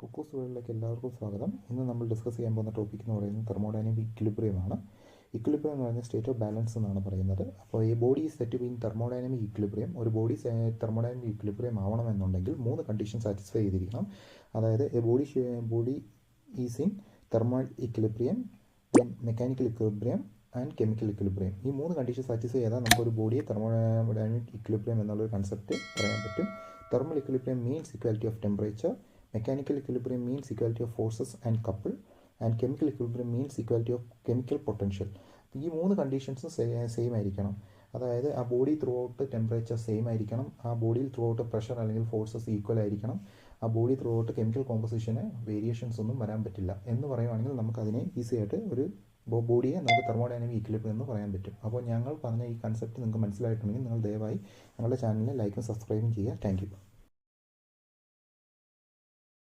Cuckoo's വേൾഡിലേക്ക് എല്ലാവർക്കും സ്വാഗതം. ഇന്ന് നമ്മൾ ഡിസ്കസ് ചെയ്യാൻ പോകുന്ന ടോപ്പിക് എന്ന് പറയുന്നത് തെർമോഡൈനാമിക് ഇക്വിലിബ്രിയമാണ്. ഇക്വിലിബ്രിയം എന്ന് പറഞ്ഞാൽ സ്റ്റേറ്റ് ഓഫ് ബാലൻസ് എന്നാണ് പറയുന്നത്. അപ്പോൾ ഈ body is said to be in thermodynamic equilibrium. ഒരു ബോഡി തെർമോഡൈനാമിക് ഇക്വിലിബ്രിയം ആവണമെന്നുണ്ടെങ്കിൽ 3 കണ്ടീഷൻ സാറ്റിസ്ഫൈ ചെയ്തിരിക്കണം. അതായത് body is in thermal equilibrium, then mechanical equilibrium and chemical equilibrium. ഈ 3 കണ്ടീഷൻ സാറ്റിസ്ഫൈ ചെയ്താൽ നമുക്കൊരു ബോഡിയെ തെർമോഡൈനാമിക് ഇക്വിലിബ്രിയം എന്നുള്ളൊരു കൺസെപ്റ്റ് പറയാൻ പറ്റും. Thermal equilibrium means equality of temperature, mechanical equilibrium means equality of forces and couple, and chemical equilibrium means equality of chemical potential. ഈ 3 കണ്ടീഷൻസും same ആയിരിക്കണം. അതായത് ആ body throughout temperature same ആയിരിക്കണം, ആ ബോഡിയിൽ ത്രൂ ഔട്ട് പ്രഷർ അല്ലെങ്കിൽ forces equal ആയിരിക്കണം, ആ body throughout chemical composition variations ഒന്നും വരാൻ പറ്റില്ല എന്ന് പറയുവാണെങ്കിൽ നമുക്കതിനെ ഈസി ആയിട്ട് ഒരു ബോഡിയെ നമുക്ക് തെർമോഡൈനാമിക് ഇക്വിലിബ്രിയം എന്ന് പറയാൻ പറ്റും. അപ്പോൾ ഞങ്ങൾ പറഞ്ഞ ഈ കൺസെപ്റ്റ് നിങ്ങൾക്ക് മനസ്സിലായിട്ടുണ്ടെങ്കിൽ നിങ്ങൾ ദയവായി ഞങ്ങളുടെ ചാനലിനെ ലൈക്കും സബ്സ്ക്രൈബും ചെയ്യുക. Thank you.